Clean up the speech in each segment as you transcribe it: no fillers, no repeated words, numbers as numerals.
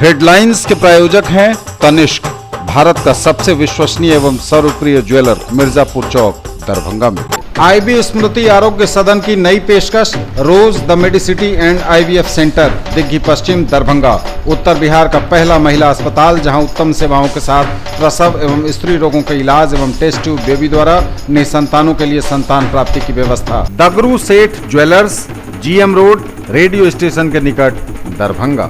Headlines के प्रायोजक हैं तनिष्क, भारत का सबसे विश्वसनीय एवं सर्वप्रिय ज्वेलर, मिर्जापुर चौक, दरभंगा में। आईबी स्मृति आरोग्य सदन की नई पेशकश, Rose the medicity and IVF centre, Digghi Paschim, Darbhanga. उत्तर बिहार का पहला महिला अस्पताल जहां उत्तम सेवाओं के साथ प्रसव एवं स्त्री रोगों के इलाज एवं टेस्ट ट्यूब बेबी द्वारा निसंतानों के लिए संतान प्राप्ति की व्यवस्था। Dagru Seth jewellers, GM road, radio station के निकट, दरभंगा।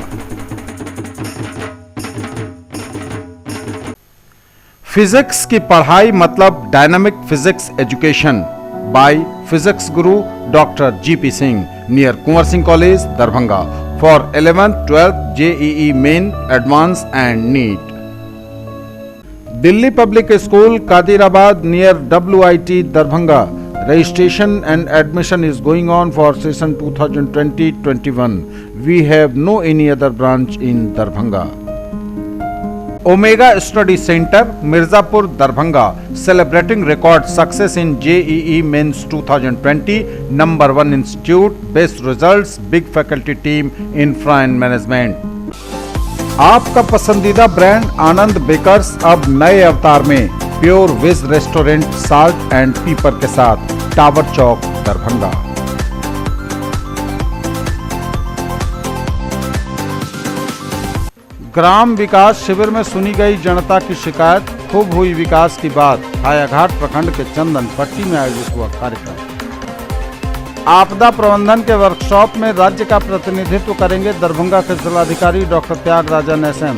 फिजिक्स की पढ़ाई मतलब dynamic physics education by physics guru doctor GP Singh, near Kunwar Singh college, Darbhanga, for 11th 12th JEE main, advance and NEET. Delhi public school Kadirabad near WIT, Darbhanga. Registration and admission is going on for session 2020-21. We have no any other branch in Darbhanga. Omega Study Center, Mirzapur, Darbhanga, celebrating record success in JEE Mains 2020, number 1 institute, best results, big faculty team, infra and management. आपका पसंदीदा brand आनंद bakers अब नए अवतार में, pure veg restaurant, salt and pepper के साथ, tower चौक, दरभंगा। ग्राम विकास शिविर में सुनी गई जनता की शिकायत, खूब हुई विकास की बात। हायाघाट प्रखंड के चंदन पट्टी में आयोजित हुआ कार्यक्रम। आपदा प्रबंधन के वर्कशॉप में राज्य का प्रतिनिधित्व करेंगे दरभंगा के जिलाधिकारी डॉक्टर त्यागराजन SM।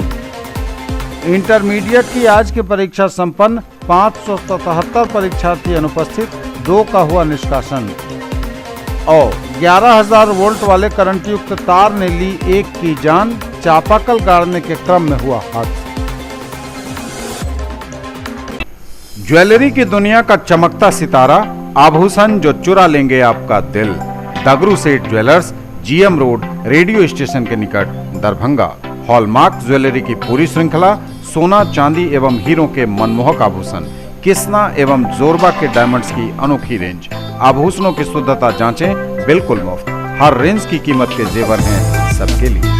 इंटरमीडिएट की आज की परीक्षा संपन्न, 577 परीक्षार्थी अनुपस्थित, 2 का हुआ निष्कासन। और 11,000 वोल्ट वाले करंट युक्त तार ने ली एक की जान, चापाकल गाड़ने के क्रम में हुआ हादसा। ज्वेलरी की दुनिया का चमकता सितारा, आभूषण जो चुरा लेंगे आपका दिल, दगरू Seth jewellers, GM road, radio station के निकट, दरभंगा। हॉलमार्क ज्वेलरी की पूरी श्रृंखला, सोना, चांदी एवं हीरों के मनमोहक आभूषण, किस्ना एवं जोरबा के डायमंड्स की अनोखी रेंज। आभूषणों की शुद्धता जांचें, बिल्कुल मुफ्त। हर रेंज की कीमत के जेवर हैं सबके लिए।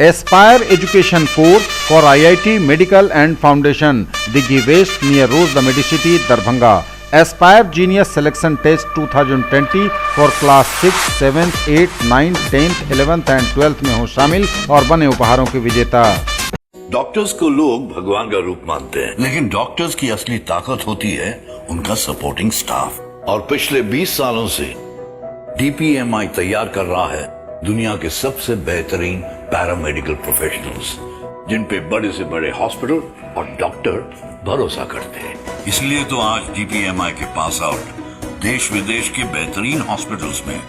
Aspire education course for IIT medical and foundation, Digghi west, near rose the medicity, Darbhanga. Aspire genius selection test 2020 for class 6, 7, 8, 9, 10, 11th and 12th में हो शामिल और बने उपहारों के विजेता। डॉक्टर्स को लोग भगवान का रूप मानते हैं, लेकिन डॉक्टर्स की असली ताकत होती है उनका सपोर्टिंग स्टाफ। और पिछले 20 सालों से DPMI तैयार कर रहा है दुनिया के सबसे बेहतरीन पैरामेडिकल प्रोफेशनल्स, जिन पे बड़े से बड़े हॉस्पिटल और डॉक्टर भरोसा करते हैं। इसलिए तो आज DPMI के पास आउट देश विदेश के बेहतरीन हॉस्पिटल्स में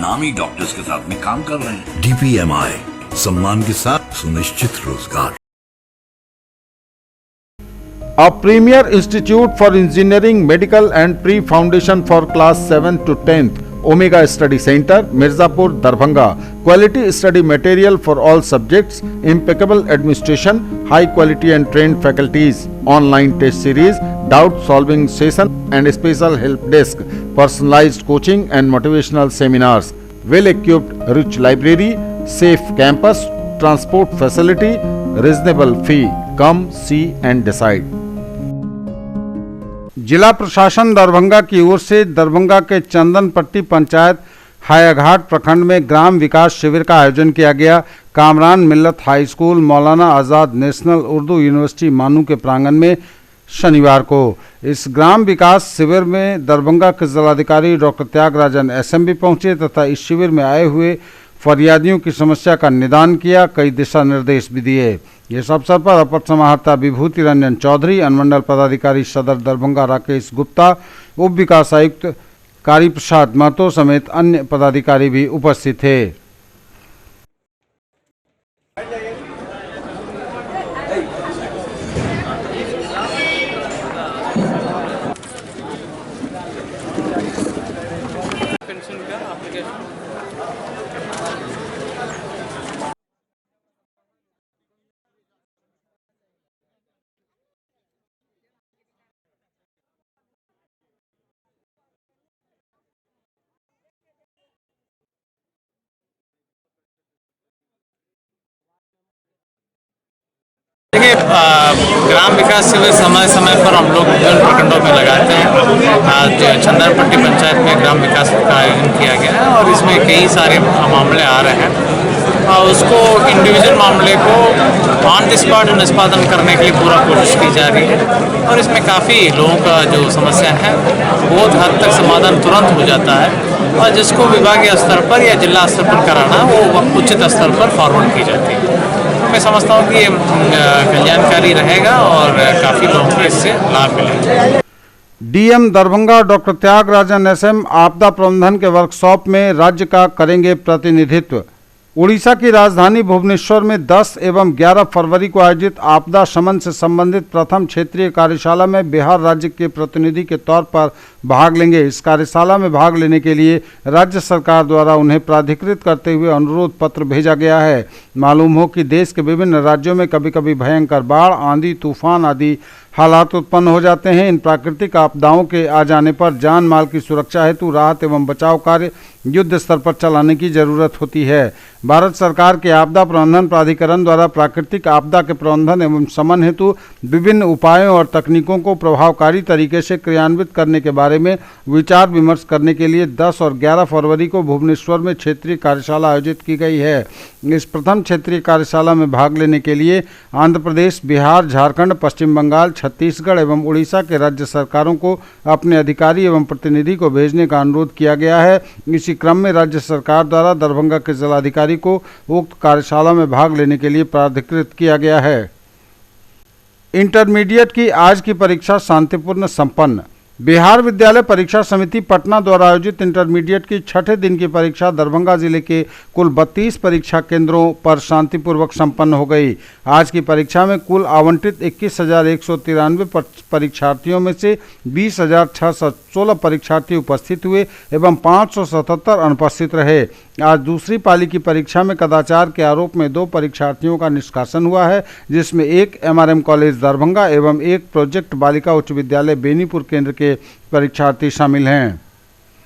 नामी डॉक्टर्स के साथ में काम कर रहे हैं। DPMI, सम्मान के साथ सुनिश्चित रोजगार। A premier institute for engineering, medical and pre-foundation for class 7 to 10th, Omega Study Center, Mirzapur, Darbhanga. Quality study material for all subjects, impeccable administration, high quality and trained faculties, online test series, doubt solving session and special help desk, personalized coaching and motivational seminars, well equipped rich library, safe campus, transport facility, reasonable fee. Come see and decide. जिला प्रशासन दरभंगा की ओर से दरभंगा के चंदनपट्टी पंचायत हायाघाट प्रखंड में ग्राम विकास शिविर का आयोजन किया गया। कामरान मिल्लत हाई स्कूल, मौलाना आज़ाद नेशनल उर्दू यूनिवर्सिटी मानू के प्रांगण में शनिवार को। इस ग्राम विकास शिविर में दरभंगा के जिलाधिकारी डॉक्टर त्यागराजन SM भी पहुंचे तथा इस शिविर में आए हुए फरियादियों की समस्या का निदान किया, कई दिशा निर्देश भी दिए। इस अवसर पर अपर समाहर्ता विभूति रंजन चौधरी, अनुमंडल पदाधिकारी सदर दरभंगा राकेश गुप्ता, उप विकास आयुक्त कारी प्रसाद महतो समेत अन्य पदाधिकारी भी उपस्थित थे। देखिए, ग्राम विकास शिविर समय समय पर हम लोग विभिन्न प्रखंडों में लगाते हैं। आज चंदनपट्टी पंचायत में ग्राम विकास का आयोजन किया गया है और इसमें कई सारे मामले आ रहे हैं। उसको इंडिविजुअल मामले को ऑन द स्पॉट निष्पादन करने के लिए पूरा कोशिश की जा रही है और इसमें काफ़ी लोगों का जो समस्या है बहुत हद तक समाधान तुरंत हो जाता है और जिसको विभागीय स्तर पर या जिला स्तर पर कराना वो उचित स्तर पर फॉरवर्ड की जाती है। तो मैं समझता हूँ कि ये कल्याणकारी रहेगा और काफ़ी लोगों को इससे लाभ मिलेगा। DM Darbhanga doctor Tyagarajan SM आपदा प्रबंधन के वर्कशॉप में राज्य का करेंगे प्रतिनिधित्व। उड़ीसा की राजधानी भुवनेश्वर में 10 एवं 11 फरवरी को आयोजित आपदा शमन से संबंधित प्रथम क्षेत्रीय कार्यशाला में बिहार राज्य के प्रतिनिधि के तौर पर भाग लेंगे। इस कार्यशाला में भाग लेने के लिए राज्य सरकार द्वारा उन्हें प्राधिकृत करते हुए अनुरोध पत्र भेजा गया है। मालूम हो कि देश के विभिन्न राज्यों में कभी कभी भयंकर बाढ़, आंधी, तूफान आदि हालात उत्पन्न हो जाते हैं। इन प्राकृतिक आपदाओं के आ जाने पर जान माल की सुरक्षा हेतु राहत एवं बचाव कार्य युद्ध स्तर पर चलाने की जरूरत होती है। भारत सरकार के आपदा प्रबंधन प्राधिकरण द्वारा प्राकृतिक आपदा के प्रबंधन एवं शमन हेतु विभिन्न उपायों और तकनीकों को प्रभावकारी तरीके से क्रियान्वित करने के बारे में विचार विमर्श करने के लिए 10 और 11 फरवरी को भुवनेश्वर में क्षेत्रीय कार्यशाला आयोजित की गई है। इस प्रथम क्षेत्रीय कार्यशाला में भाग लेने के लिए आंध्र प्रदेश, बिहार, झारखंड, पश्चिम बंगाल, छत्तीसगढ़ एवं उड़ीसा के राज्य सरकारों को अपने अधिकारी एवं प्रतिनिधि को भेजने का अनुरोध किया गया है। इसी क्रम में राज्य सरकार द्वारा दरभंगा के जिलाधिकारी को उक्त कार्यशाला में भाग लेने के लिए प्राधिकृत किया गया है। इंटरमीडिएट की आज की परीक्षा शांतिपूर्ण संपन्न। बिहार विद्यालय परीक्षा समिति पटना द्वारा आयोजित इंटरमीडिएट की छठे दिन की परीक्षा दरभंगा जिले के कुल 32 परीक्षा केंद्रों पर शांतिपूर्वक संपन्न हो गई। आज की परीक्षा में कुल आवंटित 21,193 परीक्षार्थियों में से 20,616 परीक्षार्थी उपस्थित हुए एवं 577 अनुपस्थित रहे। आज दूसरी पाली की परीक्षा में कदाचार के आरोप में 2 परीक्षार्थियों का निष्कासन हुआ है, जिसमें एक एमआरएम कॉलेज दरभंगा एवं एक प्रोजेक्ट बालिका उच्च विद्यालय बेनीपुर केंद्र के परीक्षार्थी शामिल हैं।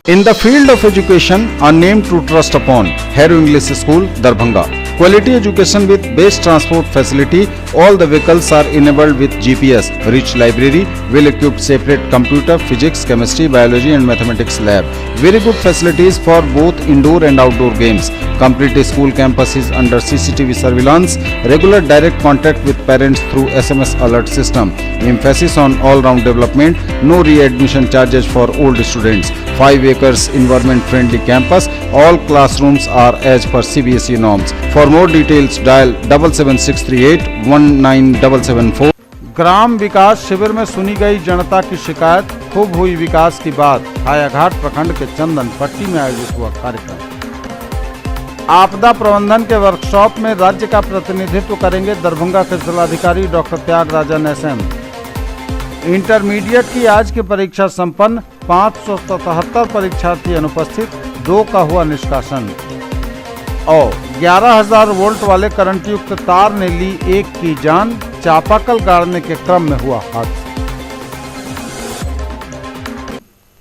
In the field of education, a name to trust upon, Hero English School, Darbhanga. Quality education with best transport facility. All the vehicles are enabled with GPS. Rich library, well-equipped separate computer, physics, chemistry, biology and mathematics lab. Very good facilities for both indoor and outdoor games. Complete school campus is under CCTV surveillance. Regular direct contact with parents through SMS alert system. Emphasis on all-round development. No re-admission charges for old students. 5 acres environment friendly campus. All classrooms are as per CBSE norms. For more details dial 77638 19774। ग्राम विकास शिविर में सुनी गई जनता की शिकायत, खूब हुई विकास की बात। हायाघाट प्रखंड के चंदन पट्टी में आयोजित हुआ कार्यक्रम। आपदा प्रबंधन के वर्कशॉप में राज्य का प्रतिनिधित्व करेंगे दरभंगा के जिलाधिकारी डॉक्टर त्यागराजन एसएम। इंटरमीडिएट की आज की परीक्षा संपन्न, 577 परीक्षार्थी अनुपस्थित, 2 का हुआ निष्कासन और 11,000 वोल्ट वाले करंट युक्त तार ने ली 1 की जान। चापाकल गाड़ने के क्रम में हुआ हादसा।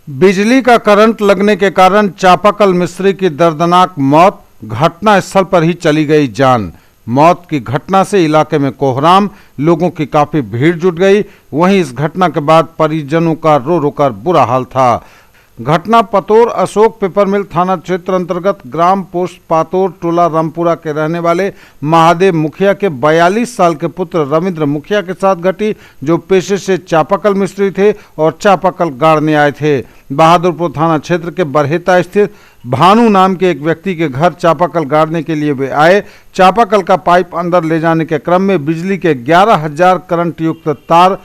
बिजली का करंट लगने के कारण चापाकल मिस्त्री की दर्दनाक मौत, घटना स्थल पर ही चली गई जान। मौत की घटना से इलाके में कोहराम, लोगों की काफी भीड़ जुट गई। वहीं इस घटना के बाद परिजनों का रो रो कर बुरा हाल था। घटना पतोर अशोक पेपरमिल थाना क्षेत्र अंतर्गत ग्राम पोस्ट पातोर टोला रामपुरा के रहने वाले महादेव मुखिया के 42 साल के पुत्र रविंद्र मुखिया के साथ घटी, जो पेशे से चापाकल मिस्त्री थे और चापाकल गाड़ने आए थे। बहादुरपुर थाना क्षेत्र के बरहेता स्थित भानु नाम के एक व्यक्ति के घर चापाकल गाड़ने के लिए वे आए। चापाकल का पाइप अंदर ले जाने के क्रम में बिजली के 11,000 करंट युक्त तार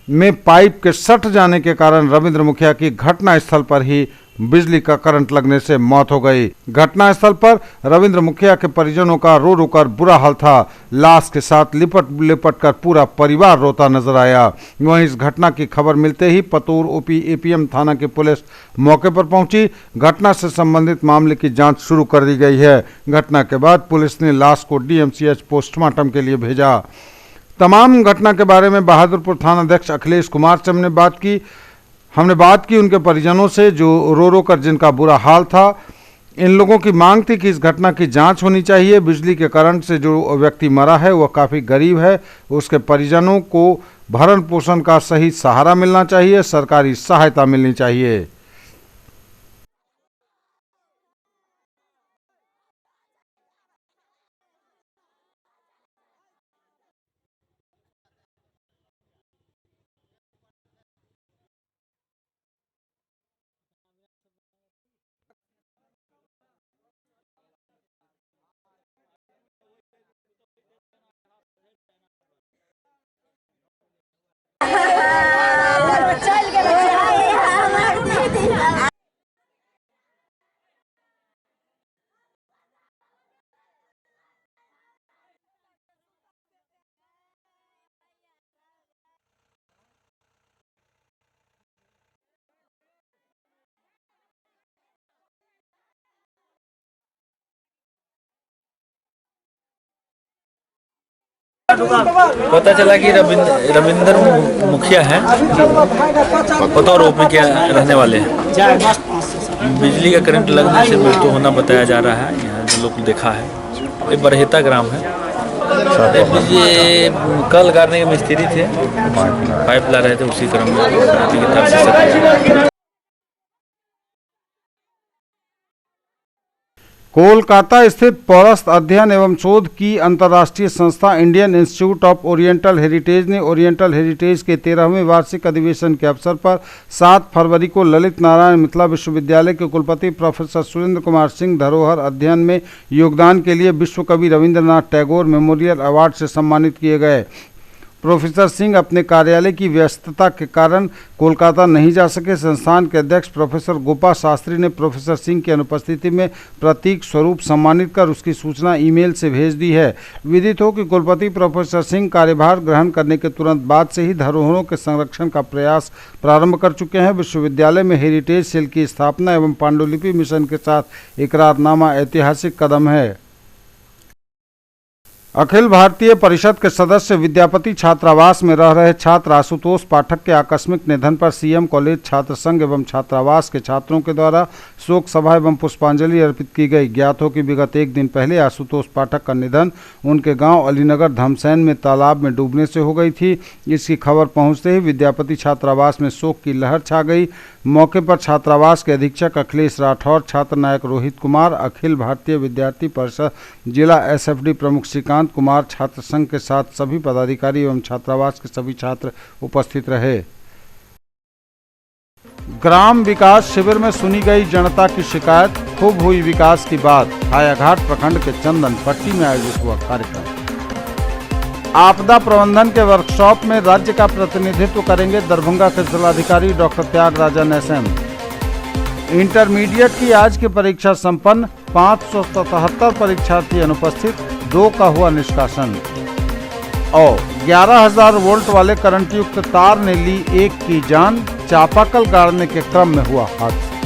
में पाइप के सट जाने के कारण रविंद्र मुखिया की घटना स्थल पर ही बिजली का करंट लगने से मौत हो गई। घटना स्थल पर रविंद्र मुखिया के परिजनों का रो रो कर बुरा हाल था। लाश के साथ लिपट लिपट कर पूरा परिवार रोता नजर आया। वहीं इस घटना की खबर मिलते ही पतोर ओपी एपीएम थाना की पुलिस मौके पर पहुंची। घटना से संबंधित मामले की जांच शुरू कर दी गई है। घटना के बाद पुलिस ने लाश को डीएमसीएच पोस्टमार्टम के लिए भेजा। तमाम घटना के बारे में बहादुरपुर थाना अध्यक्ष अखिलेश कुमार से हमने बात की उनके परिजनों से, जो रो रो कर जिनका बुरा हाल था। इन लोगों की मांग थी कि इस घटना की जांच होनी चाहिए। बिजली के करंट से जो व्यक्ति मरा है वह काफ़ी गरीब है, उसके परिजनों को भरण पोषण का सही सहारा मिलना चाहिए, सरकारी सहायता मिलनी चाहिए। पता चला कि रविंदर मुखिया हैं, बतौर ओपी के रहने वाले हैं। बिजली का करंट लगने से मृत्यु होना बताया जा रहा है। यहाँ जो लोग देखा है, ये बरहेता ग्राम है। ये कल गाड़ने के मिस्त्री थे, पाइप ला रहे थे, उसी क्रम में कोलकाता स्थित पौरस्थ अध्ययन एवं शोध की अंतर्राष्ट्रीय संस्था Indian institute of oriental heritage ने ओरिएंटल हेरिटेज के 13वें वार्षिक अधिवेशन के अवसर पर 7 फरवरी को ललित नारायण मिथिला विश्वविद्यालय के कुलपति प्रोफेसर सुरेंद्र कुमार सिंह धरोहर अध्ययन में योगदान के लिए विश्व कवि रविंद्रनाथ टैगोर मेमोरियल अवार्ड से सम्मानित किए गए। प्रोफेसर सिंह अपने कार्यालय की व्यस्तता के कारण कोलकाता नहीं जा सके। संस्थान के अध्यक्ष प्रोफेसर गोपा शास्त्री ने प्रोफेसर सिंह की अनुपस्थिति में प्रतीक स्वरूप सम्मानित कर उसकी सूचना ईमेल से भेज दी है। विदित हो कि कुलपति प्रोफेसर सिंह कार्यभार ग्रहण करने के तुरंत बाद से ही धरोहरों के संरक्षण का प्रयास प्रारंभ कर चुके हैं। विश्वविद्यालय में हेरिटेज सेल की स्थापना एवं पांडुलिपि मिशन के साथ इकरारनामा ऐतिहासिक कदम है। अखिल भारतीय परिषद के सदस्य विद्यापति छात्रावास में रह रहे छात्र आशुतोष पाठक के आकस्मिक निधन पर सीएम कॉलेज छात्र संघ एवं छात्रावास के छात्रों के द्वारा शोक सभा एवं पुष्पांजलि अर्पित की गई। ज्ञात हो कि विगत एक दिन पहले आशुतोष पाठक का निधन उनके गांव अलीनगर धमसैन में तालाब में डूबने से हो गई थी। इसकी खबर पहुंचते ही विद्यापति छात्रावास में शोक की लहर छा गई। मौके पर छात्रावास के अधीक्षक अखिलेश राठौर, छात्र नायक रोहित कुमार, अखिल भारतीय विद्यार्थी परिषद जिला एसएफडी प्रमुख श्रीकांत कुमार, छात्र संघ के साथ सभी पदाधिकारी एवं छात्रावास के सभी छात्र उपस्थित रहे। ग्राम विकास शिविर में सुनी गई जनता की शिकायत, खूब हुई विकास की बात। हायाघाट प्रखंड के चंदन पट्टी में आयोजित हुआ कार्यक्रम। आपदा प्रबंधन के वर्कशॉप में राज्य का प्रतिनिधित्व करेंगे दरभंगा के जिलाधिकारी डॉक्टर त्यागराजन एसएम। इंटरमीडिएट की आज की परीक्षा संपन्न, 577 परीक्षार्थी अनुपस्थित, 2 का हुआ निष्कासन। और 11,000 वोल्ट वाले करंट युक्त तार ने ली एक की जान, चापाकल गाड़ने के क्रम में हुआ हादसा।